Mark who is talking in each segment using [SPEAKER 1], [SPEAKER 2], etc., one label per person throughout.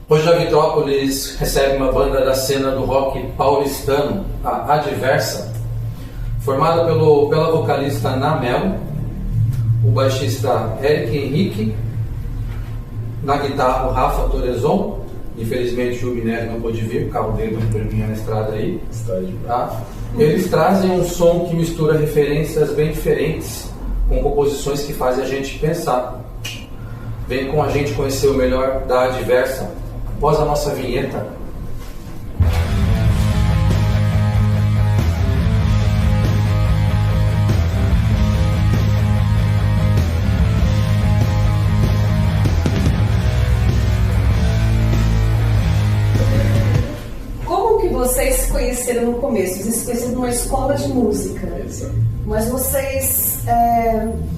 [SPEAKER 1] Hoje a Vitrópolis recebe uma banda da cena do rock paulistano, a Adversa, formada pela vocalista Namel, o baixista Eric Henrique, na guitarra o Rafa Torezon. Infelizmente o Minelli não pôde vir, o carro dele não termina na estrada aí. Tá? Eles trazem um som que mistura referências bem diferentes, com composições que fazem a gente pensar. Vem com a gente conhecer o melhor da Adversa, após a nossa vinheta.
[SPEAKER 2] Como que vocês se conheceram no começo? Vocês se conheceram numa escola de música. Mas vocês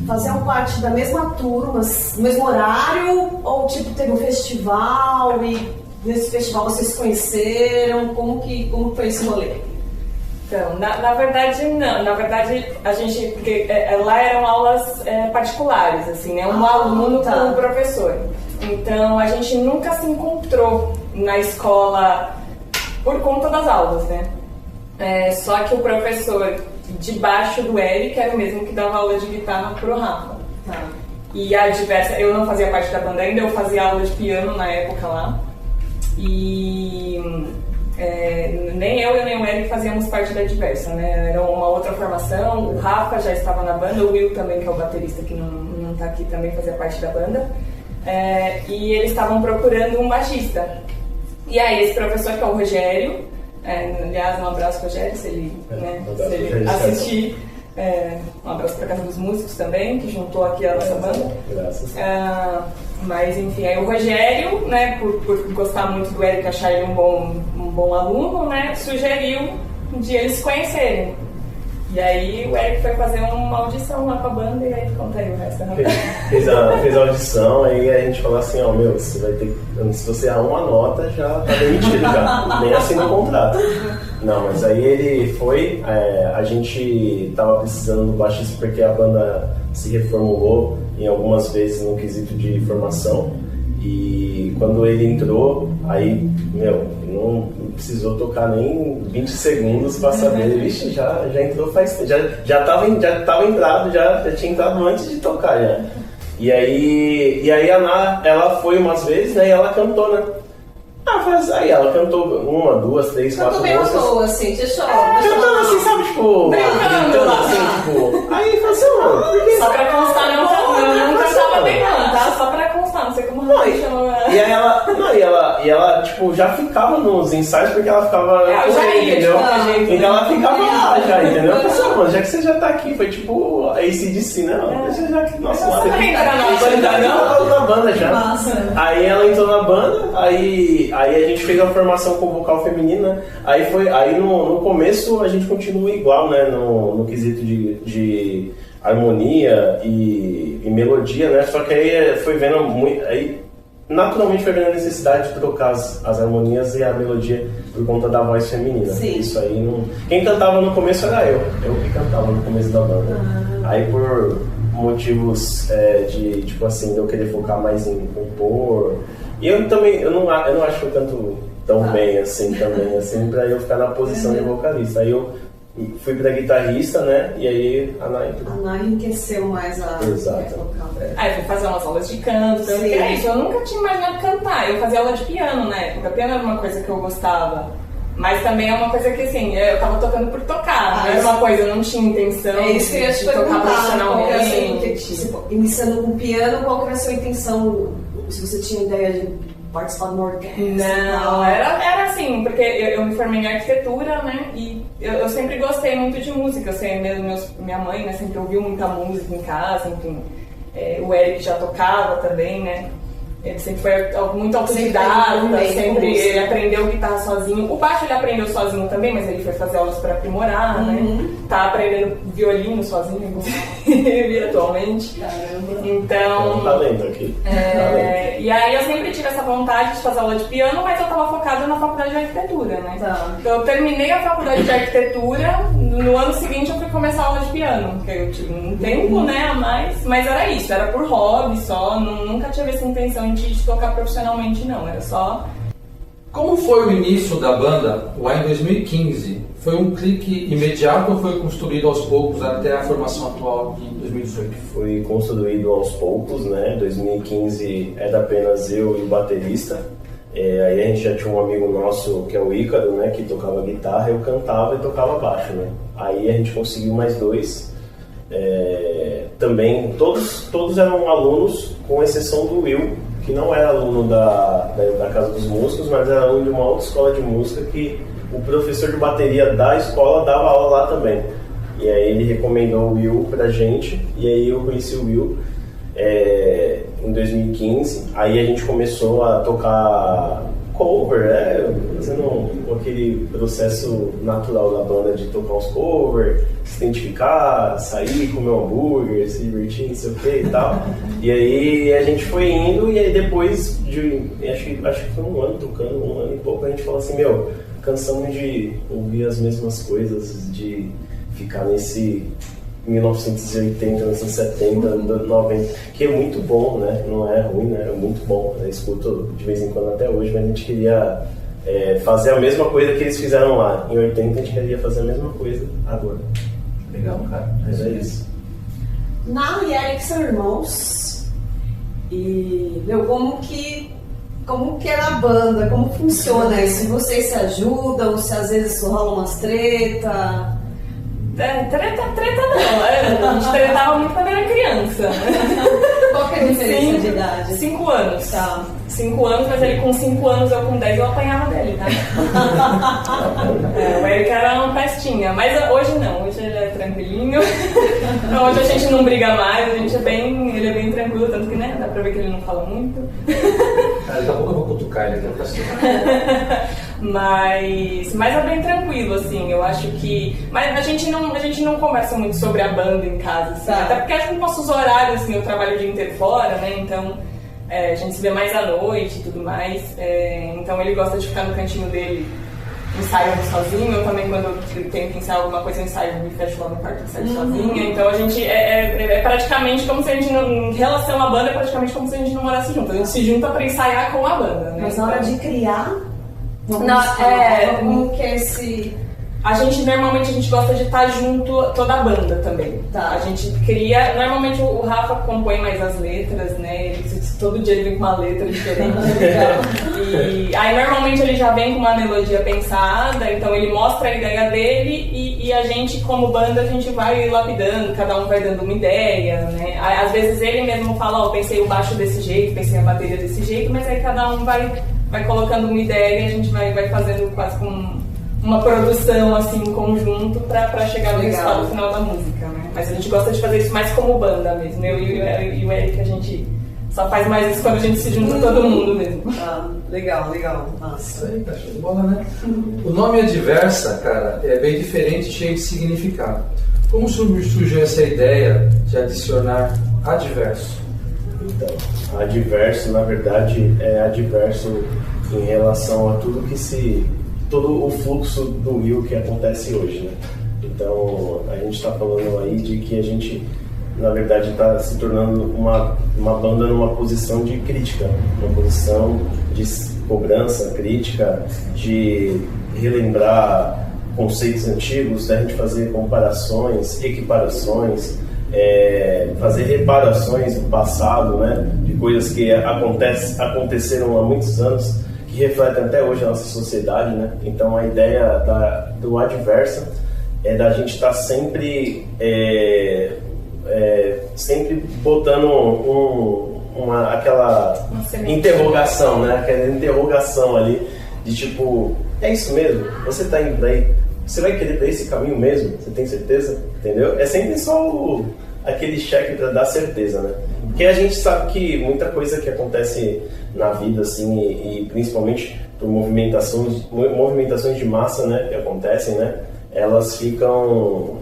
[SPEAKER 2] faziam parte da mesma turma, no mesmo horário? Ou tipo, teve um festival e nesse festival vocês se conheceram? Como foi esse rolê?
[SPEAKER 3] Então, na verdade, não. Na verdade, a gente... Porque lá eram aulas particulares, assim, né? Um aluno com um professor. Então, a gente nunca se encontrou na escola por conta das aulas, né? Só que o professor debaixo do Eric era o mesmo que dava aula de guitarra pro Rafa.
[SPEAKER 2] Tá.
[SPEAKER 3] E a Adversa, eu não fazia parte da banda ainda, eu fazia aula de piano na época lá. E nem eu e nem o Eric fazíamos parte da Adversa, né? Era uma outra formação, o Rafa já estava na banda, o Will também, que é o baterista que não tá aqui, também fazia parte da banda. E eles estavam procurando um baixista. E aí esse professor, que é o Rogério, aliás, um abraço, Rogério, se ele assistir. Um abraço para a Casa dos Músicos também, que juntou aqui a nossa banda.
[SPEAKER 4] Graças.
[SPEAKER 3] Mas enfim, aí o Rogério, né, por gostar muito do Eric, achar ele um bom aluno, né, sugeriu de eles se conhecerem. E aí o Eric foi fazer uma audição lá com a banda e aí conta aí o resto.
[SPEAKER 4] Fez a audição, aí a gente falou assim, você vai ter que, se você errar uma nota, já tá demitido já, nem assina o contrato. Não, mas aí ele foi, a gente tava precisando do baixista porque a banda se reformulou em algumas vezes no quesito de formação. E quando ele entrou, aí, não precisou tocar nem 20 segundos pra saber, vixe, já entrou faz tempo, já tava entrado, já tinha entrado antes de tocar já. E aí a Ana, ela foi umas vezes, né, e ela cantou, né? Aí ela cantou 1, 2, 3, 4 músicas.
[SPEAKER 2] Cantou bem à toa, assim, deixa eu...
[SPEAKER 4] Cantando assim, sabe, tipo...
[SPEAKER 3] Brincando
[SPEAKER 4] assim, tipo... Aí falou assim, mano, por que...
[SPEAKER 3] Só pra constar, não cantava bem não, tá? Só pra constar, não sei como chama.
[SPEAKER 4] E ela, tipo, já ficava nos ensaios porque ela ficava... entendeu? Então ela ficava lá já, entendeu? Eu pensei, mano, já que você já tá aqui, foi tipo AC/DC, né? Deixa já que... Nossa, na banda já.
[SPEAKER 2] Massa.
[SPEAKER 4] Aí ela entrou na banda, aí a gente fez a formação com vocal feminino, né? Aí no começo a gente continua igual, né? No quesito de harmonia e melodia, né? Só que aí foi vendo muito... Aí naturalmente foi vendo a necessidade de trocar as harmonias e a melodia por conta da voz feminina.
[SPEAKER 2] Sim.
[SPEAKER 4] Isso aí não... Quem cantava no começo era eu que cantava no começo da banda. Aí por motivos de, tipo assim, de eu querer focar mais em compor. E eu não acho que eu canto tão bem assim também, assim, pra eu ficar na posição de vocalista. Aí eu fui pra guitarrista, né? E aí a
[SPEAKER 2] Ana enriqueceu mais a vocal.
[SPEAKER 3] Aí fui fazer umas aulas de canto, porque é isso, eu nunca tinha imaginado cantar. Eu fazia aula de piano na época, piano era uma coisa que eu gostava. Mas também é uma coisa que, assim, eu tava tocando por tocar, não era uma coisa, eu não tinha intenção
[SPEAKER 2] isso que eu ia te
[SPEAKER 3] de tocar profissionalmente.
[SPEAKER 2] Iniciando com piano, qual que era a sua intenção? Se você tinha ideia de participar de uma orquestra?
[SPEAKER 3] Não, era assim, porque eu me formei em arquitetura, né, e eu sempre gostei muito de música, assim, minha mãe, né, sempre ouviu muita música em casa, enfim, o Eric já tocava também, né, ele sempre foi muito autodidata, ele aprendeu guitarra sozinho. O baixo ele aprendeu sozinho também, mas ele foi fazer aulas para aprimorar, né? Tá aprendendo violino sozinho, inclusive, atualmente.
[SPEAKER 2] Caramba.
[SPEAKER 3] Então...
[SPEAKER 4] um talento aqui.
[SPEAKER 3] E aí eu sempre tive essa vontade de fazer aula de piano, mas eu tava focada na faculdade de arquitetura, né?
[SPEAKER 2] Tá.
[SPEAKER 3] Então eu terminei a faculdade de arquitetura, no ano seguinte eu fui começar a aula de piano, porque eu tive um tempo, né, a mais, mas era isso, era por hobby só, nunca tive essa intenção pretensão de tocar profissionalmente, não. Era só...
[SPEAKER 1] Como foi o início da banda lá em 2015? Foi um clique imediato ou foi construído aos poucos até a formação atual em 2018?
[SPEAKER 4] Foi construído aos poucos, né? 2015 era apenas eu e o baterista. Aí a gente já tinha um amigo nosso que é o Ícaro, né? Que tocava guitarra, eu cantava e tocava baixo, né? Aí a gente conseguiu mais 2. Também todos eram alunos, com exceção do Will, que não era aluno da Casa dos Músicos, mas era aluno de uma outra escola de música que o professor de bateria da escola dava aula lá também. E aí ele recomendou o Will pra gente, e aí eu conheci o Will em 2015. Aí a gente começou a tocar cover, fazendo aquele processo natural da banda de tocar os covers, se identificar, sair, comer um hambúrguer, se divertir, não sei o que e tal. E aí a gente foi indo, e aí depois de, acho que foi um ano tocando, um ano e pouco, a gente falou assim, cansamos de ouvir as mesmas coisas, de ficar nesse 1980, 1970, 90, que é muito bom, né? Não é ruim, né? É muito bom. Eu escuto de vez em quando até hoje, mas a gente queria fazer a mesma coisa que eles fizeram lá. Em 80 a gente queria fazer a mesma coisa agora.
[SPEAKER 1] Legal, cara.
[SPEAKER 4] Mas é isso.
[SPEAKER 2] Nala e Eric são irmãos. E, como que é na banda? Como funciona isso? Se vocês se ajudam, se às vezes rolam umas treta?
[SPEAKER 3] Treta não. A gente tretava muito quando era criança.
[SPEAKER 2] Qual que é a diferença de idade?
[SPEAKER 3] 5 anos.
[SPEAKER 2] Tá.
[SPEAKER 3] 5 anos, mas ele com 5 anos, eu com 10, eu apanhava dele, tá? O Eric era uma pestinha, mas hoje não, hoje ele é tranquilinho. Hoje a gente não briga mais, ele é bem tranquilo, tanto que, né, dá pra ver que ele não fala muito.
[SPEAKER 1] Daqui a pouco eu vou cutucar ele aqui pra cima.
[SPEAKER 3] Mas é bem tranquilo, assim, eu acho que... Mas a gente não conversa muito sobre a banda em casa, assim,
[SPEAKER 2] tá.
[SPEAKER 3] Até porque acho que nos nossos horários, assim, eu trabalho o dia inteiro fora, né, então... a gente se vê mais à noite e tudo mais, então ele gosta de ficar no cantinho dele ensaiando sozinho. Eu também, quando eu tenho que ensaiar alguma coisa, eu ensaio, me fecho lá no quarto e ensaio sozinha. Então a gente é praticamente como se a gente não, em relação à banda, é praticamente como se a gente não morasse junto. A gente se junta pra ensaiar com a banda, né?
[SPEAKER 2] Mas na hora de criar, como que é esse...
[SPEAKER 3] Normalmente a gente gosta de estar junto, toda a banda também.
[SPEAKER 2] Tá.
[SPEAKER 3] A gente cria, normalmente o Rafa compõe mais as letras, né? Todo dia ele vem com uma letra diferente. E aí normalmente ele já vem com uma melodia pensada, então ele mostra a ideia dele e a gente, como banda, a gente vai lapidando, cada um vai dando uma ideia, né? Às vezes ele mesmo fala, pensei o baixo desse jeito, pensei a bateria desse jeito, mas aí cada um vai colocando uma ideia e a gente vai fazendo quase como uma produção assim em conjunto pra chegar no resultado final da música, né? Mas a gente gosta de fazer isso mais como banda mesmo. Eu e o Eric, a gente só faz mais isso quando a gente se junta todo mundo mesmo.
[SPEAKER 2] Legal. Nossa.
[SPEAKER 1] Isso aí, tá show de bola, né? O nome Adversa, cara, é bem diferente e cheio de significado. Como surgiu essa ideia de adicionar adverso?
[SPEAKER 4] Então, adverso, na verdade, é adverso em relação a tudo todo o fluxo do Will que acontece hoje, né? Então, a gente está falando aí de que a gente, na verdade, está se tornando uma banda numa posição de crítica, uma posição de cobrança, crítica, de relembrar conceitos antigos, da gente fazer comparações, equiparações, fazer reparações do passado, né? De coisas que aconteceram há muitos anos, que refletem até hoje a nossa sociedade, né? Então a ideia do Adversa é da gente estar sempre botando aquela interrogação, né? Aquela interrogação ali de tipo, é isso mesmo? Você está indo daí? Você vai querer para esse caminho mesmo? Você tem certeza? Entendeu? É sempre só aquele cheque para dar certeza, né? Porque a gente sabe que muita coisa que acontece na vida, assim, e principalmente por movimentações de massa, né, que acontecem, né, elas ficam...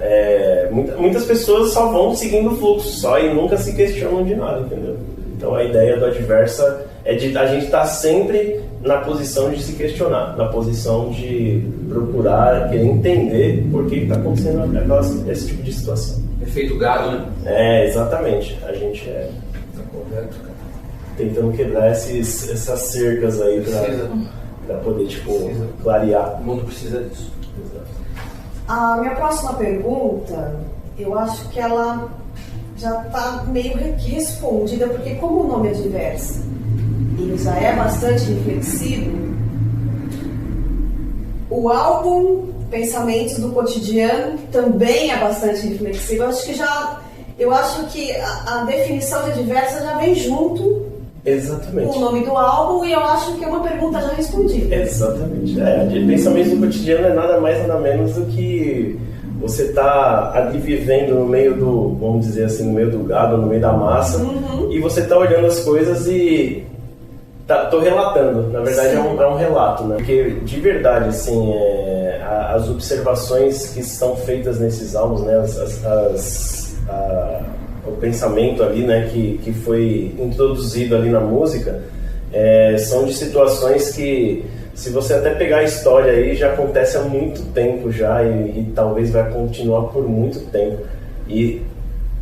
[SPEAKER 4] muitas pessoas só vão seguindo o fluxo só e nunca se questionam de nada, entendeu? Então a ideia do Adversa é de a gente estar sempre na posição de se questionar, na posição de procurar, querer entender por que está acontecendo esse tipo de situação.
[SPEAKER 1] Efeito gado, né?
[SPEAKER 4] Exatamente. A gente
[SPEAKER 1] Tá correto, cara.
[SPEAKER 4] tentando quebrar essas cercas aí pra poder, clarear.
[SPEAKER 1] O mundo precisa disso.
[SPEAKER 4] Exato.
[SPEAKER 2] A minha próxima pergunta, eu acho que ela já está meio respondida, porque como o nome é Diversa, ele já é bastante reflexivo, o álbum Pensamentos do Cotidiano também é bastante reflexivo. Eu acho que a definição de Diversa já vem junto.
[SPEAKER 4] Exatamente.
[SPEAKER 2] Com o nome do álbum, e eu acho que é uma pergunta já respondida.
[SPEAKER 4] Exatamente. De Pensamentos do Cotidiano é nada mais, nada menos do que você tá ali vivendo no meio do, vamos dizer assim, no meio do gado, no meio da massa, e você tá olhando as coisas e tô relatando. Na verdade é um relato, né? Porque de verdade, assim, as observações que são feitas nesses álbuns, né? O pensamento ali, né, que foi introduzido ali na música, são de situações que, se você até pegar a história aí, já acontece há muito tempo já e talvez vai continuar por muito tempo. E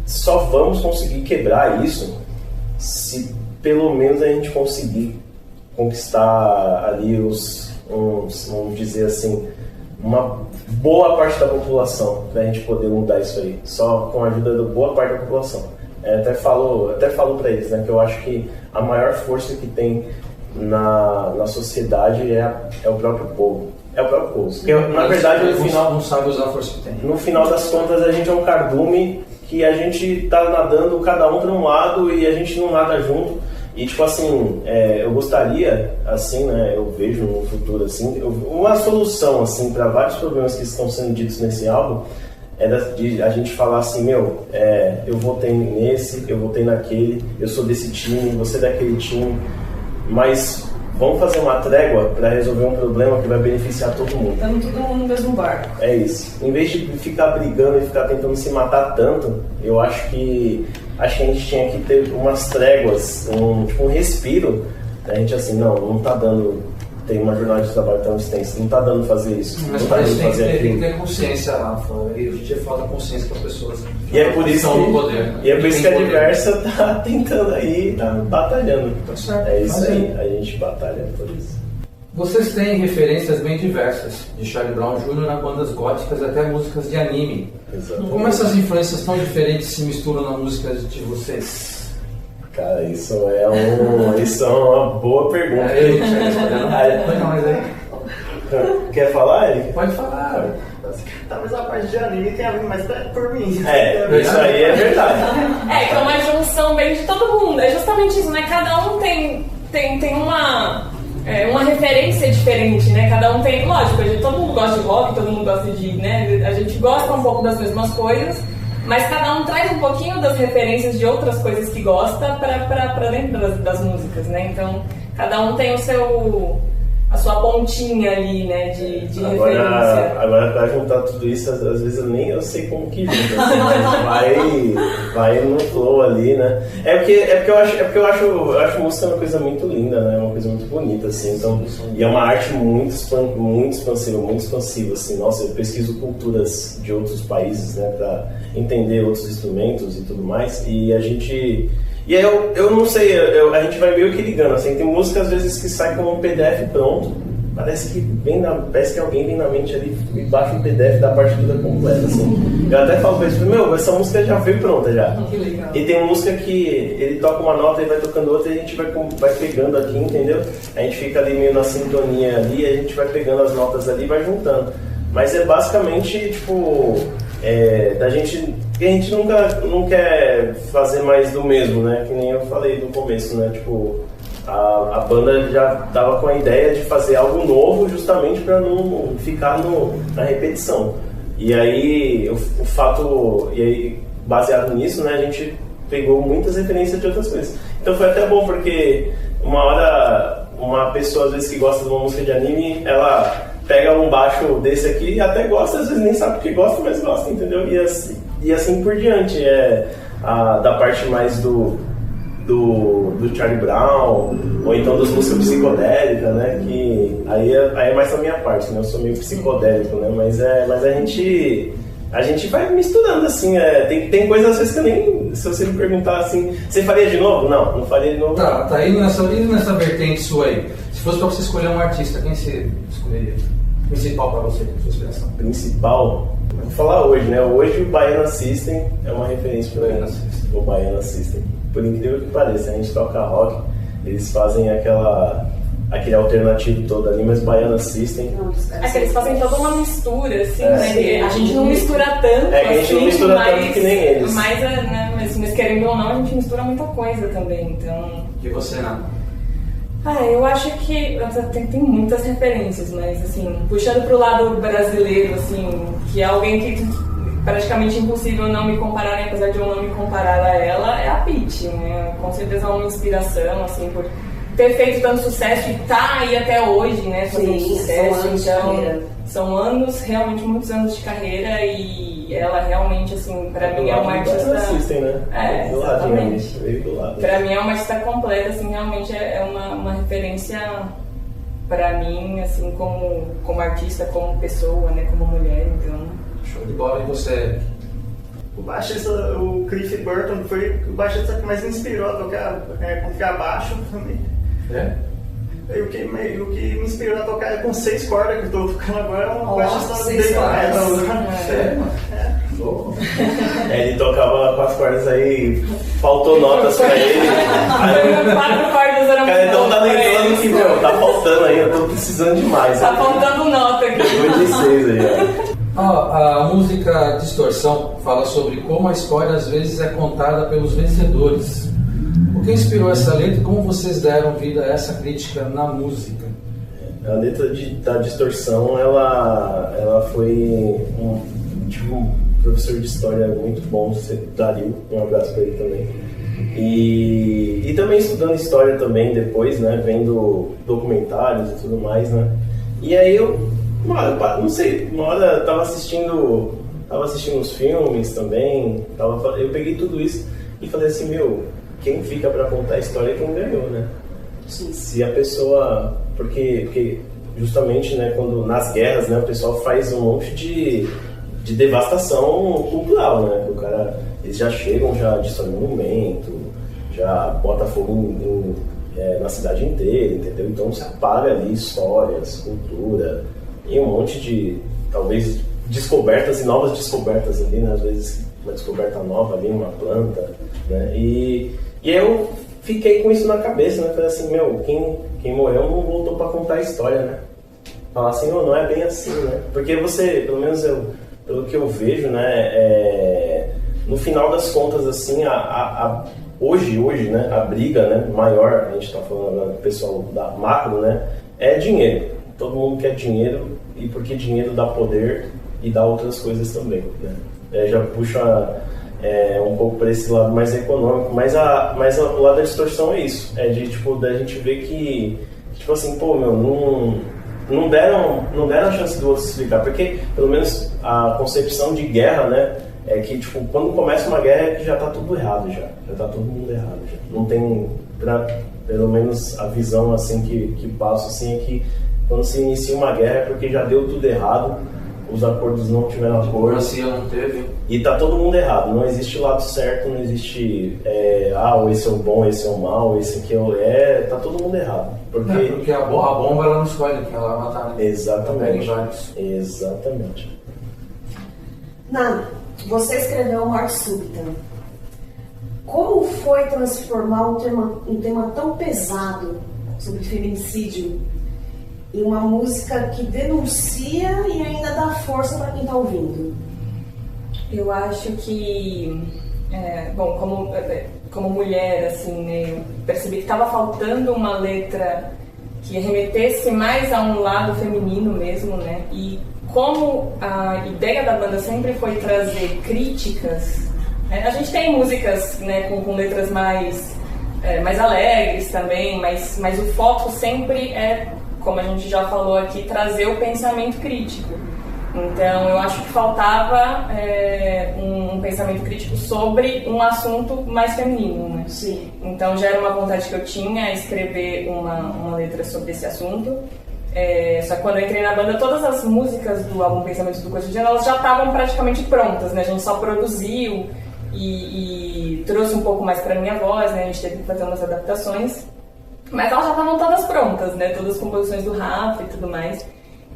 [SPEAKER 4] só vamos conseguir quebrar isso se pelo menos a gente conseguir conquistar ali vamos dizer assim, uma boa parte da população, pra gente poder mudar isso aí, só com a ajuda da boa parte da população. Até falo pra eles, né, que eu acho que a maior força que tem na sociedade é o próprio povo. É o próprio povo. Porque, na verdade, no final,
[SPEAKER 1] não sabe usar a força que tem.
[SPEAKER 4] No final das contas, a gente é um cardume que a gente tá nadando cada um para um lado e a gente não nada junto. E tipo assim, eu gostaria, assim, né, eu vejo no futuro assim, uma solução assim para vários problemas que estão sendo ditos nesse álbum de a gente falar assim, eu votei nesse, eu votei naquele, eu sou desse time, você é daquele time, mas vamos fazer uma trégua para resolver um problema que vai beneficiar todo mundo.
[SPEAKER 2] Estamos todo mundo no mesmo barco.
[SPEAKER 4] É isso. Em vez de ficar brigando e ficar tentando se matar tanto, eu acho que a gente tinha que ter umas tréguas, um respiro. A gente assim, não tá dando. Tem uma jornada de trabalho tão extensa, não tá dando fazer isso.
[SPEAKER 1] Mas
[SPEAKER 4] não
[SPEAKER 1] para
[SPEAKER 4] tá
[SPEAKER 1] isso
[SPEAKER 4] dando fazer
[SPEAKER 1] tem que
[SPEAKER 4] aquilo.
[SPEAKER 1] ter consciência, Rafa. E hoje em dia falta consciência para as pessoas.
[SPEAKER 4] E é por isso
[SPEAKER 1] no poder.
[SPEAKER 4] E é por isso que a
[SPEAKER 1] poder.
[SPEAKER 4] Diversa tá tentando aí, tá batalhando.
[SPEAKER 1] Tá certo.
[SPEAKER 4] É isso
[SPEAKER 1] Mas
[SPEAKER 4] aí, a gente batalha por isso.
[SPEAKER 1] Vocês têm referências bem diversas, de Charlie Brown Jr. a bandas góticas até músicas de anime.
[SPEAKER 4] Exatamente.
[SPEAKER 1] Como essas influências tão diferentes se misturam na música de vocês?
[SPEAKER 4] Cara, isso é uma boa pergunta.
[SPEAKER 1] Eu não sei responder, não. Mas aí.
[SPEAKER 4] Quer falar, Eric?
[SPEAKER 1] Pode falar.
[SPEAKER 5] Talvez a parte de anime tenha vindo mais por mim.
[SPEAKER 4] Isso aí é verdade.
[SPEAKER 3] Que é uma junção bem de todo mundo. É justamente isso, né? Cada um tem uma referência diferente, né? Cada um tem, lógico, todo mundo gosta de rock, todo mundo gosta de, né? A gente gosta um pouco das mesmas coisas, mas cada um traz um pouquinho das referências de outras coisas que gosta pra dentro das músicas, né? Então, cada um tem a sua pontinha ali, né, de referência.
[SPEAKER 4] Agora, pra juntar tudo isso, às vezes eu sei como que junta, assim, mas vai no flow ali, né? É porque eu acho música uma coisa muito linda, né? Uma coisa muito bonita, assim, então, e é uma arte muito expansiva, assim. Nossa, eu pesquiso culturas de outros países, né, pra entender outros instrumentos e tudo mais, e a gente... E aí eu não sei, a gente vai meio que ligando, assim, tem música às vezes que sai como um PDF pronto, parece que alguém vem na mente ali e baixa um PDF da partitura completa, assim. Eu até falo pra eles, essa música já veio pronta já.
[SPEAKER 3] Que legal.
[SPEAKER 4] E tem música que ele toca uma nota e vai tocando outra e a gente vai pegando aqui, entendeu? A gente fica ali meio na sintonia ali e a gente vai pegando as notas ali e vai juntando. Mas é basicamente, a gente nunca não quer fazer mais do mesmo, né? Que nem eu falei no começo, né? A banda já tava com a ideia de fazer algo novo justamente para não ficar na repetição. E aí, baseado nisso, né? A gente pegou muitas referências de outras coisas. Então foi até bom porque uma hora uma pessoa às vezes que gosta de uma música de anime, ela pega um baixo desse aqui e até gosta, às vezes nem sabe porque gosta, mas gosta, entendeu? E assim por diante, da parte mais do Charlie Brown, ou então das músicas psicodélicas, né? Que aí é mais a minha parte, né? Eu sou meio psicodélico, né? Mas a gente A gente vai misturando, assim, tem coisas às vezes que eu nem... Se você me perguntar assim, você faria de novo? Não faria de novo.
[SPEAKER 1] Tá indo nessa vertente sua aí. Se fosse pra você escolher um artista, quem você escolheria? Principal pra você, sua inspiração?
[SPEAKER 4] Principal? Vou falar hoje, né? Hoje o Baiana System é uma referência pra mim. O Baiana System. Por incrível que pareça, a gente toca rock, eles fazem aquele alternativo todo ali, mas Baiana System...
[SPEAKER 3] que eles fazem toda uma mistura, assim, né? A gente não mistura tanto,
[SPEAKER 4] que a gente não mistura tanto que nem eles.
[SPEAKER 3] Mas querendo ou não, a gente mistura muita coisa também, então...
[SPEAKER 1] E você, Ana?
[SPEAKER 3] Eu acho que tem muitas referências, mas assim, puxando pro lado brasileiro, assim, que é alguém que praticamente impossível não me comparar, né? Apesar de eu não me comparar a ela, é a Pitty, né? Com certeza é uma inspiração, assim, por ter feito tanto sucesso e tá aí até hoje, né? Fazendo sucesso, então são anos, realmente muitos anos de carreira e ela realmente, assim, pra mim é uma artista...
[SPEAKER 4] Assistem, né?
[SPEAKER 3] Exatamente.
[SPEAKER 4] Do lado.
[SPEAKER 3] Pra mim é uma artista completa, assim, realmente é uma referência pra mim, assim, como artista, como pessoa, né? Como mulher, então...
[SPEAKER 1] Show de bola. E você?
[SPEAKER 5] O baixista, o Cliff Burton, foi o baixista que mais me inspirou a tocar baixo também. E o que me inspirou a tocar com 6 cordas que eu tô tocando agora é um baixista desse
[SPEAKER 4] ele tocava 4 cordas aí, faltou notas pra ele.
[SPEAKER 3] 4 cordas eram
[SPEAKER 4] cara, então tá lembrando que, tá faltando aí, eu tô precisando demais.
[SPEAKER 3] Tá faltando nota aqui.
[SPEAKER 4] Depois de 6 aí,
[SPEAKER 1] A música Distorção fala sobre como a história às vezes é contada pelos vencedores. O que inspirou essa letra e como vocês deram vida a essa crítica na música?
[SPEAKER 4] A letra da Distorção, ela foi um professor de história muito bom, Dario, um abraço para ele também. E também estudando história também depois, né, vendo documentários e tudo mais, né. E aí não sei, uma hora eu tava assistindo os filmes também, eu peguei tudo isso e falei assim, quem fica pra contar a história é quem ganhou, né? Sim. Se a pessoa... Porque justamente, né, quando nas guerras, né, o pessoal faz um monte de devastação cultural, né? O cara, eles já chegam, já destroem monumento, já bota fogo na cidade inteira, entendeu? Então você apaga ali histórias, cultura, e um monte de, talvez, descobertas e novas descobertas ali, né? Às vezes uma descoberta nova ali, uma planta, né? E eu fiquei com isso na cabeça, né? Falei assim, quem morreu não voltou pra contar a história, né? Falar assim, não é bem assim, né? Porque você, pelo menos pelo que eu vejo, né? No final das contas, assim, hoje, né? A briga, né? Maior, a gente tá falando do pessoal da macro, né? É dinheiro. Todo mundo quer dinheiro, e porque dinheiro dá poder e dá outras coisas também, né? Já puxa um pouco para esse lado mais econômico, mas o lado da distorção é isso, da gente ver que, assim, não deram a chance do outro se explicar, porque, pelo menos, a concepção de guerra, né, é que, quando começa uma guerra é que já tá tudo errado, já tá todo mundo errado, já. Não tem, pelo menos, a visão, assim, que passa, assim, é que quando se inicia uma guerra é porque já deu tudo errado, os acordos não tiveram acordo.
[SPEAKER 1] A democracia não teve.
[SPEAKER 4] E tá todo mundo errado, não existe lado certo, não existe, esse é o bom, esse é o mal, esse aqui tá todo mundo errado.
[SPEAKER 1] Porque a bomba ela não escolhe quem ela vai matar, né?
[SPEAKER 4] Exatamente. Exatamente.
[SPEAKER 2] Nana, você escreveu Morte Súbita. Como foi transformar um tema tão pesado sobre feminicídio em uma música que denuncia e ainda dá força para quem está ouvindo?
[SPEAKER 3] Eu acho que, como mulher, assim, né, eu percebi que estava faltando uma letra que remetesse mais a um lado feminino mesmo, né? E como a ideia da banda sempre foi trazer críticas, né? A gente tem músicas, né, com letras mais alegres também, mas o foco sempre é, como a gente já falou aqui, trazer o pensamento crítico. Então, eu acho que faltava um pensamento crítico sobre um assunto mais feminino, né?
[SPEAKER 2] Sim.
[SPEAKER 3] Então, já era uma vontade que eu tinha, escrever uma letra sobre esse assunto. Só que quando eu entrei na banda, todas as músicas do álbum Pensamentos do Cotidiano, elas já estavam praticamente prontas, né? A gente só produziu e trouxe um pouco mais pra minha voz, né? A gente teve que fazer umas adaptações. Mas elas já estavam todas prontas, né? Todas as composições do Rafa e tudo mais.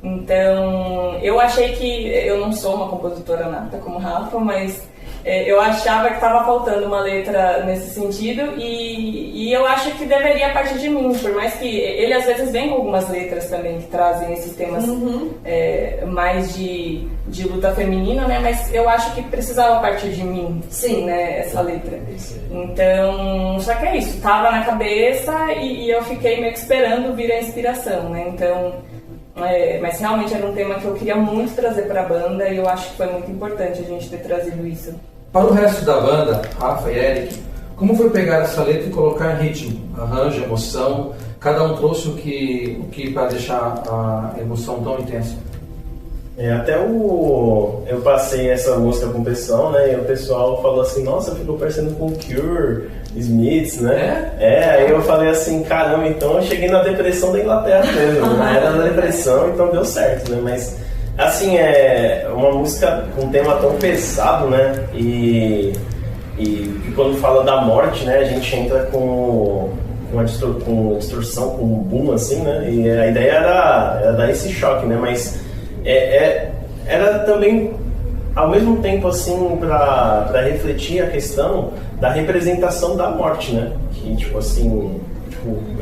[SPEAKER 3] Então, eu achei que... Eu não sou uma compositora nata como o Rafa, mas eu achava que estava faltando uma letra nesse sentido e eu acho que deveria partir de mim, por mais que ele às vezes vem com algumas letras também que trazem esses temas mais de luta feminina, né? Mas eu acho que precisava partir de mim, sim, né? Essa letra. Então, só que é isso, tava na cabeça e eu fiquei meio que esperando vir a inspiração, né? Então... mas realmente era um tema que eu queria muito trazer para a banda e eu acho que foi muito importante a gente ter trazido isso.
[SPEAKER 1] Para o resto da banda, Rafa e Eric, como foi pegar essa letra e colocar ritmo, arranjo, emoção? Cada um trouxe o que para deixar a emoção tão intensa?
[SPEAKER 4] Eu passei essa música com o pessoal, né? E o pessoal falou assim, nossa, ficou parecendo com Cure, Smiths, né? Aí eu falei assim, caramba, então eu cheguei na depressão da Inglaterra mesmo. Na era da depressão, então deu certo, né? Mas, assim, é uma música com um tema tão pesado, né? E quando fala da morte, né? A gente entra com uma distorção, com um boom, assim, né? E a ideia era dar esse choque, né? Mas era também, ao mesmo tempo, assim, para refletir a questão da representação da morte, né? Que, tipo assim,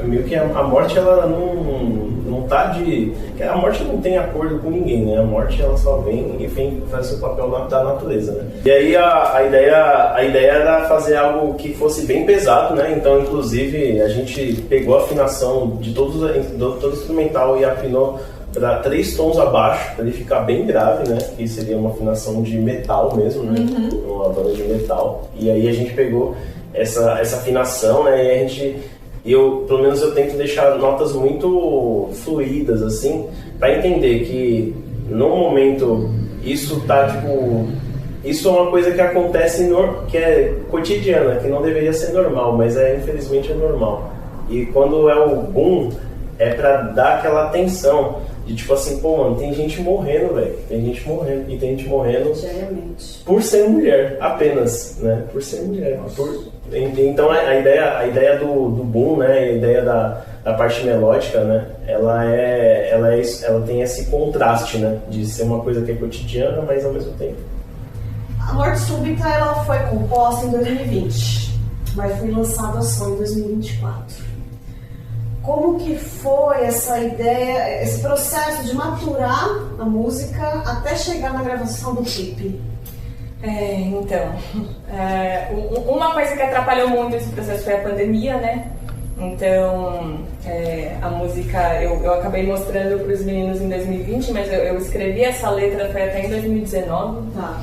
[SPEAKER 4] meio que a morte, ela não tá de... A morte não tem acordo com ninguém, né? A morte, ela só vem e faz o papel da natureza, né? E aí a ideia era fazer algo que fosse bem pesado, né? Então, inclusive, a gente pegou a afinação de todo o instrumental e afinou para 3 tons abaixo, para ele ficar bem grave, né? Que seria uma afinação de metal mesmo, né? Uma banda de metal. E aí a gente pegou essa afinação, né? E pelo menos eu tento deixar notas muito fluídas, assim, para entender que no momento isso tá, tipo... Isso é uma coisa que acontece, que é cotidiana, que não deveria ser normal, mas infelizmente é normal. E quando é o boom, é para dar aquela tensão. De tipo assim, pô, mano, tem gente morrendo, velho. Tem gente morrendo. E tem gente morrendo por ser mulher, apenas, né? Por ser mulher. Então a ideia do boom, né? A ideia da parte melódica, né? Ela tem esse contraste, né? De ser uma coisa que é cotidiana, mas ao mesmo tempo.
[SPEAKER 2] A Morte Súbita, ela foi composta em 2020, mas foi lançada só em 2024. Como que foi essa ideia, esse processo de maturar a música até chegar na gravação do clipe?
[SPEAKER 3] Uma coisa que atrapalhou muito esse processo foi a pandemia, né? Então, a música eu acabei mostrando para os meninos em 2020, mas eu escrevi essa letra foi até em 2019.
[SPEAKER 2] Tá.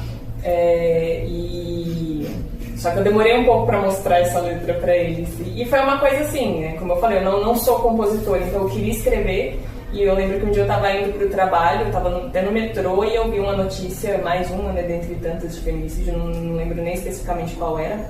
[SPEAKER 3] Só que eu demorei um pouco para mostrar essa letra para eles. E foi uma coisa assim, né? Como eu falei, eu não sou compositora, então eu queria escrever. E eu lembro que um dia eu estava indo para o trabalho, eu estava até no metrô e eu vi uma notícia, mais uma, né, dentre tantas de feminicídio, não lembro nem especificamente qual era.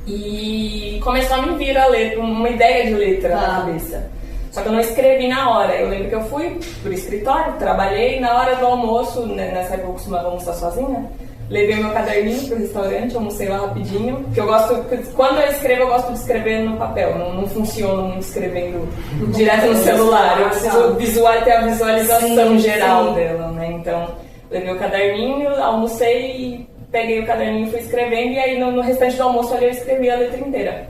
[SPEAKER 3] E começou a me vir a letra, uma ideia de letra na cabeça. Só que eu não escrevi na hora. Eu lembro que eu fui pro escritório, trabalhei, na hora do almoço, né, nessa época eu costumava almoçar sozinha, levei meu caderninho pro restaurante, almocei lá rapidinho, porque eu gosto, quando eu escrevo, eu gosto de escrever no papel, não funciona muito escrevendo direto no celular, eu preciso ter a visualização geral dela, né? Então, levei o caderninho, almocei e peguei o caderninho e fui escrevendo, e aí no restante do almoço ali eu escrevi a letra inteira.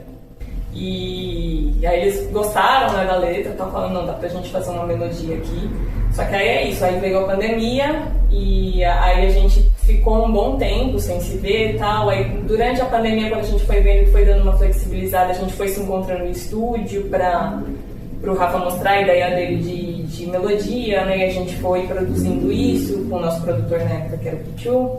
[SPEAKER 3] E aí eles gostaram, né, da letra, estavam falando, não, dá pra gente fazer uma melodia aqui. Só que aí é isso, aí veio a pandemia e aí a gente ficou um bom tempo sem se ver e tal. Aí durante a pandemia, quando a gente foi vendo que foi dando uma flexibilizada, a gente foi se encontrando no estúdio pro Rafa mostrar a ideia dele de melodia, né? E a gente foi produzindo isso com o nosso produtor na época, que era o Pichu.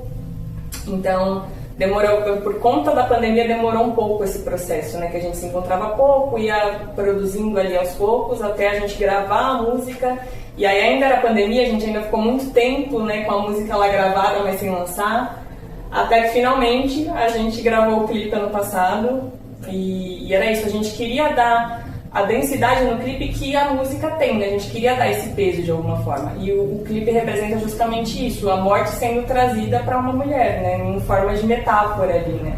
[SPEAKER 3] Então, demorou, por conta da pandemia, demorou um pouco esse processo, né? Que a gente se encontrava pouco, ia produzindo ali aos poucos, até a gente gravar a música. E aí ainda era pandemia, a gente ainda ficou muito tempo, né, com a música lá gravada, mas sem lançar. Até que finalmente a gente gravou o clipe ano passado. E era isso, a gente queria dar a densidade no clipe que a música tem, né? A gente queria dar esse peso de alguma forma. E o clipe representa justamente isso, a morte sendo trazida para uma mulher, né? Em forma de metáfora ali, né?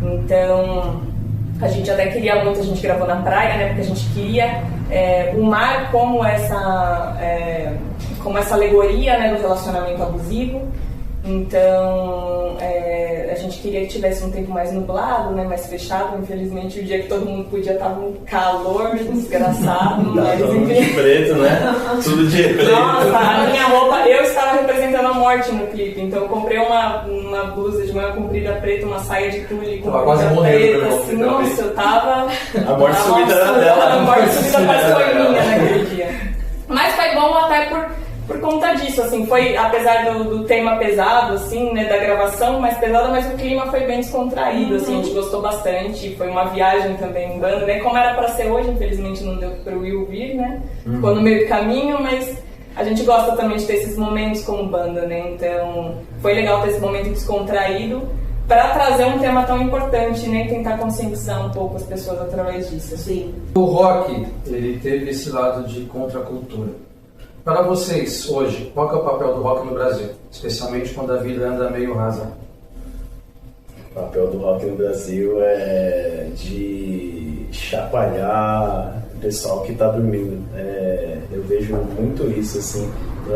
[SPEAKER 3] Então, a gente até queria muito, a gente gravou na praia, né? Porque a gente queria o mar como essa alegoria, né, do relacionamento abusivo. Então, a gente queria que tivesse um tempo mais nublado, né, mais fechado. Infelizmente, o dia que todo mundo podia estava um calor desgraçado. Mas,
[SPEAKER 4] tudo de preto, né? Tudo de preto.
[SPEAKER 3] Nossa, a minha roupa, eu estava representando a morte no clipe. Então, eu comprei uma blusa de manga comprida preta, uma saia de tule com
[SPEAKER 1] quase morrendo,
[SPEAKER 3] preta, assim, nossa, eu tava...
[SPEAKER 4] A morte subida era dela.
[SPEAKER 3] A morte subida quase foi minha naquele dia. Mas foi bom até por conta disso, assim, foi, apesar do tema pesado, assim, né, da gravação mais pesada, mas o clima foi bem descontraído, assim, a gente gostou bastante, foi uma viagem também em banda, né, como era pra ser hoje, infelizmente não deu pro Will vir, né, ficou no meio do caminho, mas a gente gosta também de ter esses momentos como banda, né, então foi legal ter esse momento descontraído, para trazer um tema tão importante, né, e tentar conscientizar um pouco as pessoas através disso.
[SPEAKER 2] Sim.
[SPEAKER 1] O rock, ele teve esse lado de contracultura. Para vocês, hoje, qual que é o papel do rock no Brasil? Especialmente quando a vida anda meio rasa.
[SPEAKER 4] O papel do rock no Brasil é de chacoalhar o pessoal que está dormindo. Eu vejo muito isso, assim,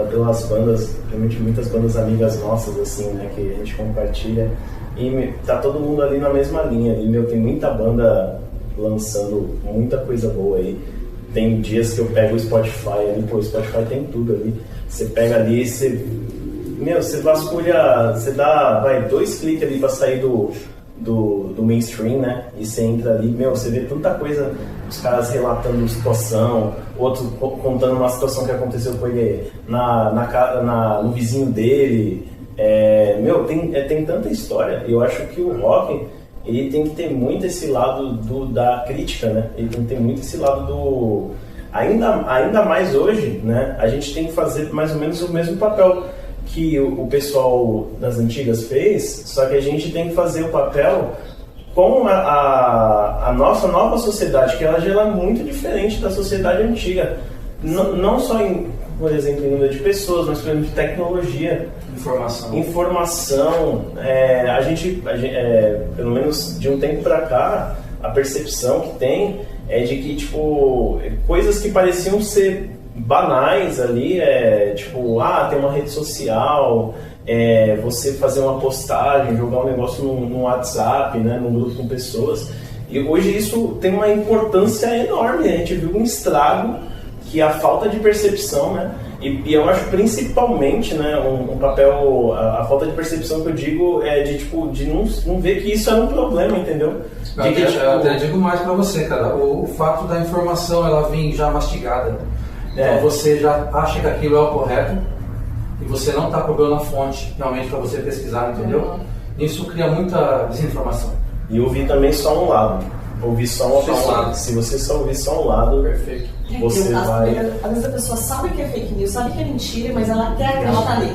[SPEAKER 4] pelas bandas, realmente muitas bandas amigas nossas, assim, né, que a gente compartilha. E tá todo mundo ali na mesma linha. E, tem muita banda lançando muita coisa boa aí. Tem dias que eu pego o Spotify ali, o Spotify tem tudo ali. Você pega ali, você vasculha, você dá, 2 cliques ali pra sair do mainstream, né? E você entra ali, você vê tanta coisa, os caras relatando situação, outro contando uma situação que aconteceu com ele no vizinho dele. Tem tanta história. Eu acho que o rock, ele tem que ter muito esse lado da crítica, né? Ele tem que ter muito esse lado do... Ainda mais hoje, né? A gente tem que fazer mais ou menos o mesmo papel que o pessoal das antigas fez, só que a gente tem que fazer o papel com a nossa nova sociedade, que ela já é muito diferente da sociedade antiga. Não só por exemplo, em número de pessoas, mas por exemplo, de tecnologia. Informação. A gente, pelo menos de um tempo pra cá, a percepção que tem é de que, tipo, coisas que pareciam ser banais ali, ter uma rede social, você fazer uma postagem, jogar um negócio no WhatsApp, né, num grupo com pessoas. E hoje isso tem uma importância enorme. A gente viu um estrago que a falta de percepção, né? E eu acho principalmente, né, um papel, a falta de percepção que eu digo é de não ver que isso é um problema, entendeu?
[SPEAKER 1] Eu até digo mais pra você, cara, o fato da informação ela vir já mastigada, então você já acha que aquilo é o correto e você não está procurando a fonte realmente para você pesquisar, entendeu? Isso cria muita desinformação.
[SPEAKER 4] E ouvir também só um lado. Ouvir só uma pessoa. Se você só ouvir só um lado,
[SPEAKER 1] perfeito.
[SPEAKER 4] Você vai...
[SPEAKER 2] Às vezes a pessoa sabe que é fake news, sabe que é mentira, mas ela quer acreditar nele.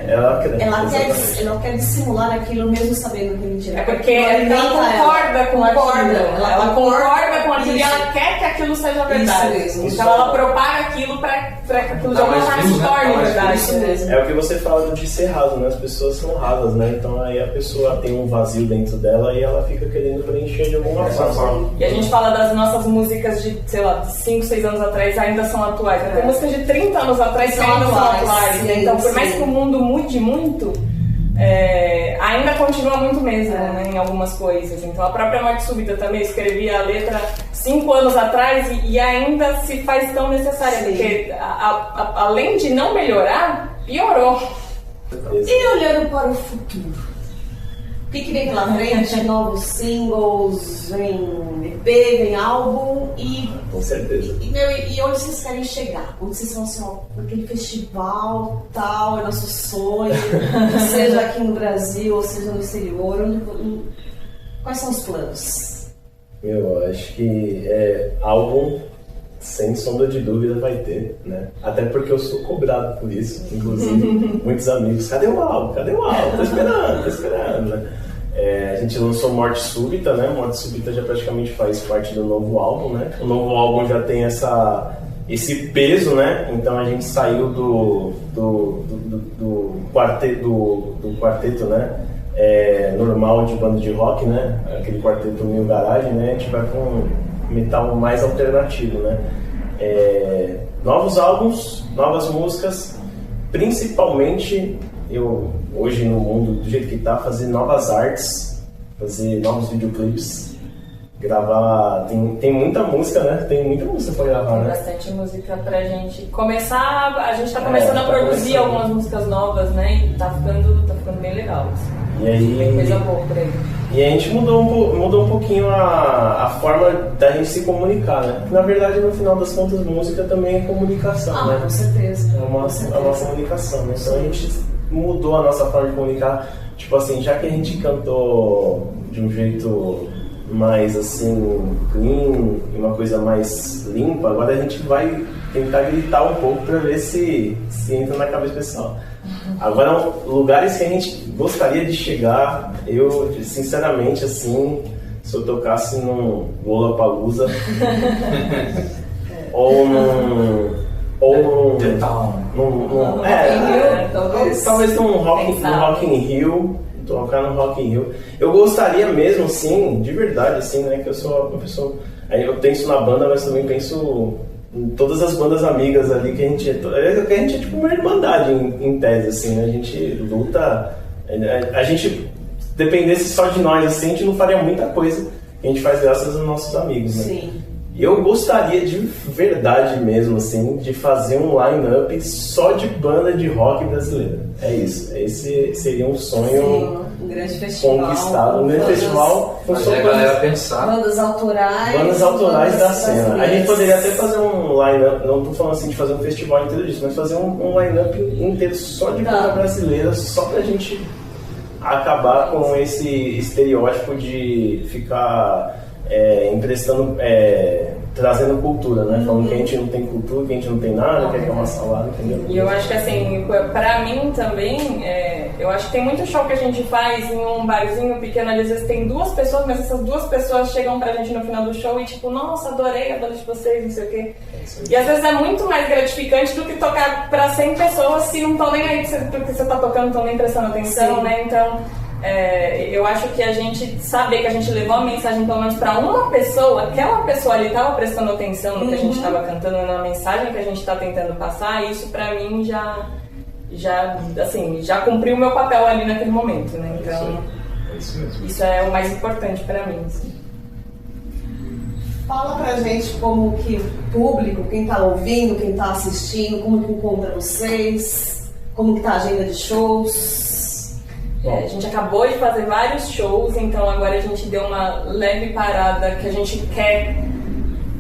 [SPEAKER 4] Ela
[SPEAKER 2] quer dissimular aquilo mesmo sabendo que é mentira.
[SPEAKER 3] É porque ela concorda com aquilo. Ela concorda com aquilo e ela quer que aquilo seja verdade.
[SPEAKER 2] Isso mesmo.
[SPEAKER 3] Então ela propaga aquilo para que aquilo de alguma forma se torne verdade.
[SPEAKER 2] Isso mesmo.
[SPEAKER 4] É o que você fala de ser raso, né? As pessoas são rasas, né? Então aí a pessoa tem um vazio dentro dela e ela fica querendo preencher de alguma forma.
[SPEAKER 3] E a gente fala das nossas músicas de, sei lá, 5, 6 anos atrás ainda são atuais. Tem músicas de 30 anos atrás que ainda são atuais.
[SPEAKER 2] Sim,
[SPEAKER 3] então, por mais que o mundo mude muito, ainda continua muito mesmo, né, em algumas coisas. Então, a própria Morte Súbita também escrevia a letra 5 anos atrás e ainda se faz tão necessária, porque além de não melhorar, piorou.
[SPEAKER 2] E olhando para o futuro? O que vem pela frente? Novos singles, vem EP, vem álbum e...
[SPEAKER 4] Com certeza.
[SPEAKER 2] E onde vocês querem chegar? Onde vocês vão assim, aquele festival tal, é nosso sonho, seja aqui no Brasil ou seja no exterior, quais são os planos?
[SPEAKER 4] Eu acho que álbum, sem sombra de dúvida, vai ter, né? Até porque eu sou cobrado por isso, inclusive muitos amigos, cadê o álbum? Tô esperando, né? A gente lançou Morte Súbita, né? Morte Súbita já praticamente faz parte do novo álbum, né? O novo álbum já tem esse peso, né? Então a gente saiu do quarteto, né? Normal de banda de rock, né? Aquele quarteto New Garage, né? A gente vai com um metal mais alternativo, né? Novos álbuns, novas músicas, principalmente eu hoje no mundo do jeito que tá, fazer novas artes, fazer novos videoclipes, gravar, tem muita música, né? Tem muita música pra gravar,
[SPEAKER 3] tem
[SPEAKER 4] né?
[SPEAKER 3] Bastante música pra gente começar, a gente tá começando a produzir algumas músicas novas, né? E tá ficando bem legal.
[SPEAKER 4] E aí,
[SPEAKER 3] tem coisa boa por aí.
[SPEAKER 4] E a gente mudou um pouquinho a forma da gente se comunicar, né? Na verdade, no final das contas, música também é comunicação, né?
[SPEAKER 2] Com certeza.
[SPEAKER 4] É uma comunicação, né? Então a gente mudou a nossa forma de comunicar. Tipo assim, já que a gente cantou de um jeito mais assim, clean, uma coisa mais limpa, agora a gente vai tentar gritar um pouco pra ver se entra na cabeça do pessoal. Agora, lugares que a gente gostaria de chegar, eu, sinceramente, assim, se eu tocasse num Lollapalooza ou num talvez num Rock in Rio, tocar no Rock in Rio. Eu gostaria mesmo, sim, de verdade, assim, né, que eu sou uma pessoa... Aí eu penso na banda, mas também penso em todas as bandas amigas ali que a gente é tipo uma irmandade em tese, assim, né? A gente luta, a gente dependesse só de nós, assim, a gente não faria muita coisa que a gente faz graças aos nossos amigos, né?
[SPEAKER 2] Sim.
[SPEAKER 4] Eu gostaria de verdade mesmo, assim, de fazer um line-up só de banda de rock brasileira. É isso. Esse seria um sonho.
[SPEAKER 2] Sim, um grande festival.
[SPEAKER 4] Conquistado. Um grande festival.
[SPEAKER 1] Fazer a galera pensar.
[SPEAKER 2] Bandas autorais.
[SPEAKER 4] Bandas autorais da cena. A gente poderia até fazer um line-up, não estou falando assim de fazer um festival inteiro disso, mas fazer um line-up inteiro só de banda brasileira, só pra gente acabar com esse estereótipo de ficar emprestando, trazendo cultura, né? Falando que a gente não tem cultura, que a gente não tem nada, que é uma salada, entendeu?
[SPEAKER 3] E eu acho que assim, pra mim também, eu acho que tem muito show que a gente faz em um barzinho pequeno, às vezes tem 2 pessoas, mas essas 2 pessoas chegam pra gente no final do show e tipo, nossa, adorei a banda de vocês, não sei o quê. E às vezes é muito mais gratificante do que tocar pra 100 pessoas se não estão nem aí porque você tá tocando, não estão nem prestando atenção, sim, né? Então, eu acho que a gente saber que a gente levou a mensagem pelo menos para uma pessoa, aquela pessoa ali estava prestando atenção no que a gente estava cantando, na mensagem que a gente está tentando passar, isso para mim já cumpriu o meu papel ali naquele momento, né? Então, isso é o mais importante para mim. Assim.
[SPEAKER 2] Fala pra gente como que o público, quem tá ouvindo, quem tá assistindo, como que encontra vocês, como que tá a agenda de shows.
[SPEAKER 3] A gente acabou de fazer vários shows, então agora a gente deu uma leve parada que a gente quer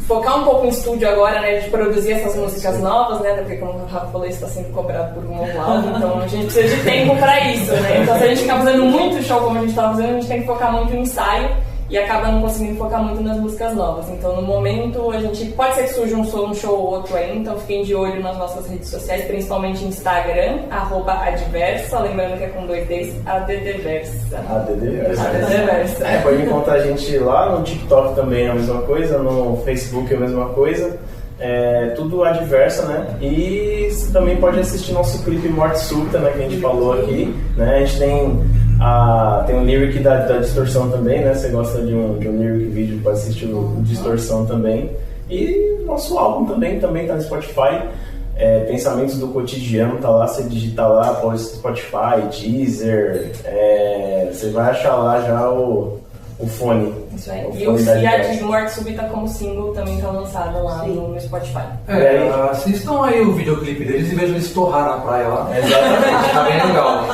[SPEAKER 3] focar um pouco em estúdio agora, né, de produzir essas músicas novas, né, porque como o Rafa falou, isso está sendo cobrado por um novo álbum, então a gente precisa de tempo para isso, né, então se a gente ficar fazendo muito show como a gente está fazendo, a gente tem que focar muito no ensaio e acaba não conseguindo focar muito nas músicas novas. Então, no momento, a gente pode ser que surja um show ou outro aí, então fiquem de olho nas nossas redes sociais, principalmente Instagram, @adversa, lembrando que é com 2 Ds, ADDversa. ADDversa.
[SPEAKER 4] Pode encontrar a gente lá no TikTok também é a mesma coisa, no Facebook é a mesma coisa. Tudo adversa, né? E você também pode assistir nosso clipe Morte Súbita, né? Que a gente falou aqui, né? A gente tem um lyric da Distorção também, né? Você gosta de um lyric vídeo, pode assistir o Distorção também. E nosso álbum também tá no Spotify. Pensamentos do Cotidiano, tá lá, você digita lá, pode Spotify, Deezer, você vai achar lá já o fone.
[SPEAKER 3] Isso aí. E a de Morte Súbita como single também tá lançada lá no Spotify.
[SPEAKER 1] Assistam aí o videoclipe deles e vejam eles torrar na praia lá.
[SPEAKER 4] Exatamente.
[SPEAKER 1] Tá bem legal.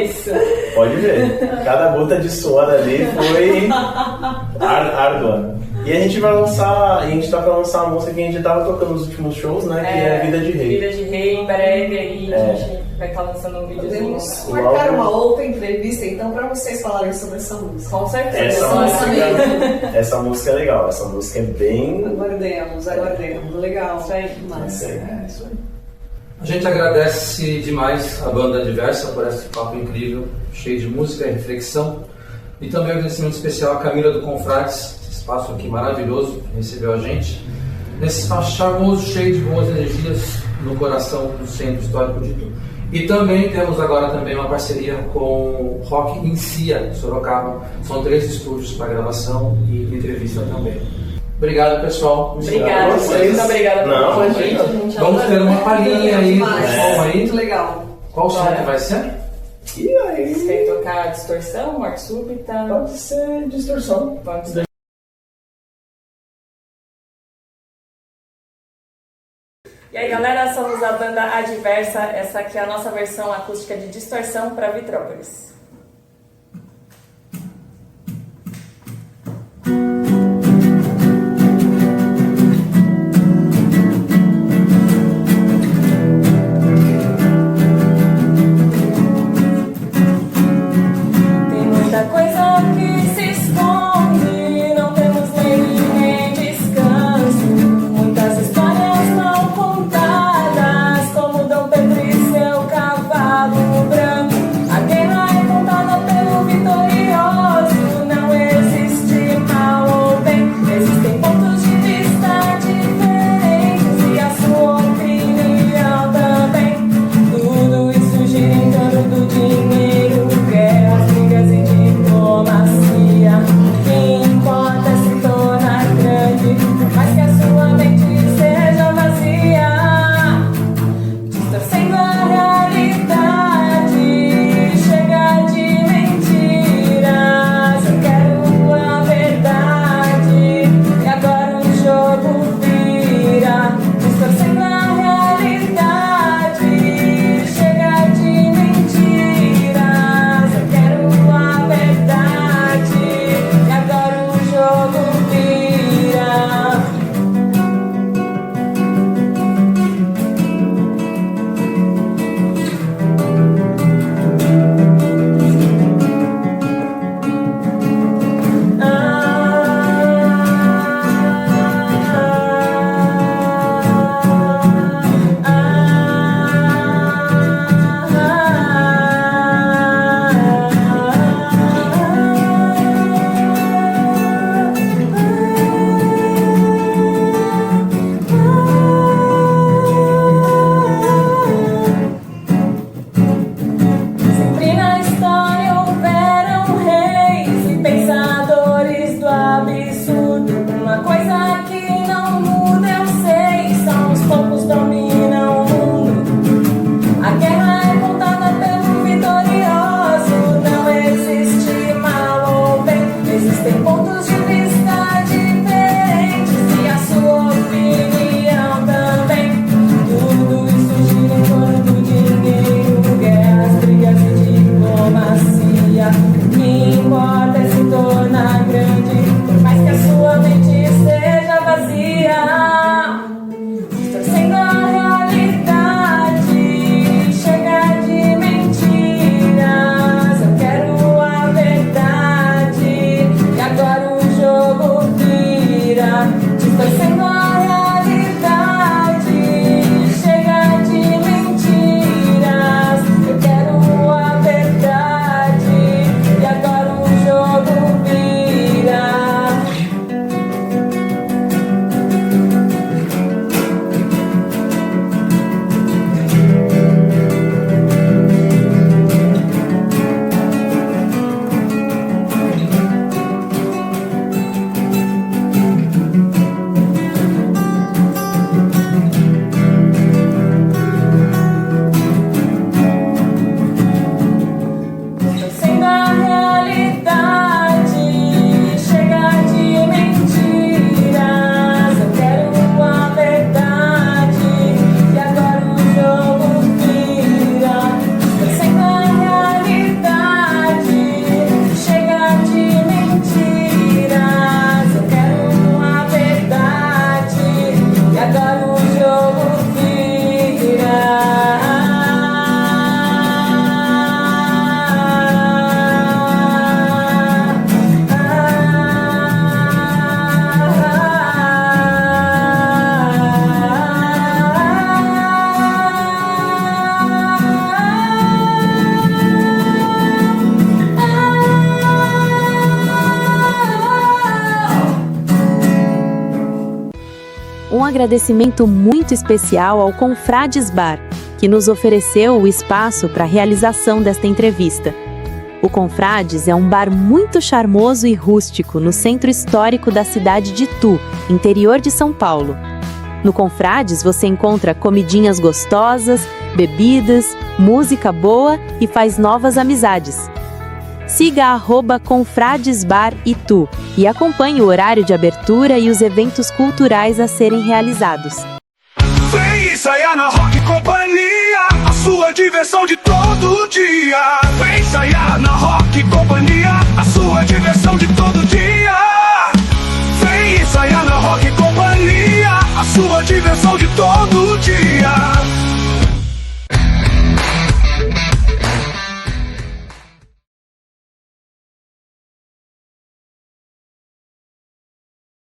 [SPEAKER 3] Isso.
[SPEAKER 4] Pode ver. Cada gota de suor ali foi árdua. E a gente vai lançar, a gente tá pra lançar uma música que a gente tava tocando nos últimos shows, né? Que é Vida de Rei.
[SPEAKER 3] Vida de Rei, em breve aí a gente vai estar lançando um videozinho.
[SPEAKER 2] Podemos marcar uma outra entrevista então pra vocês falarem sobre essa música.
[SPEAKER 3] Com certeza.
[SPEAKER 4] Essa música é legal, essa música é bem...
[SPEAKER 2] Aguardemos. Legal. Isso aí.
[SPEAKER 4] Isso aí.
[SPEAKER 1] A gente agradece demais a banda Adversa por esse papo incrível, cheio de música e reflexão. E também um agradecimento especial à Camila do Confrades, esse espaço aqui maravilhoso que recebeu a gente. Nesse espaço charmoso, cheio de boas energias no coração do Centro Histórico de Itu. E também temos agora também uma parceria com o Rock em Cia, Sorocaba. São 3 estúdios para gravação e entrevista também. Obrigado, pessoal.
[SPEAKER 3] Obrigada, muito obrigada pelo convite.
[SPEAKER 1] Vamos ter uma palhinha aí do som aí.
[SPEAKER 2] Muito legal.
[SPEAKER 1] Qual som que vai ser?
[SPEAKER 4] E aí?
[SPEAKER 3] Você quer tocar distorção, morte súbita?
[SPEAKER 4] Pode ser distorção.
[SPEAKER 3] Pode ser. E aí galera, somos a banda Adversa, essa aqui é a nossa versão acústica de Distorção para Vitrópolis. Tem muita coisa que se esconde, não temos nem descanso, muitas histórias mal contadas, como Dom Pedro e seu cavalo branco. A guerra é
[SPEAKER 6] agradecimento muito especial ao Confrades Bar, que nos ofereceu o espaço para a realização desta entrevista. O Confrades é um bar muito charmoso e rústico no centro histórico da cidade de Itu, interior de São Paulo. No Confrades você encontra comidinhas gostosas, bebidas, música boa e faz novas amizades. Siga @ConfradesBarItu e acompanhe o horário de abertura e os eventos culturais a serem realizados.
[SPEAKER 7] Vem ensaiar na Rock Companhia, a sua diversão de todo dia. Vem ensaiar na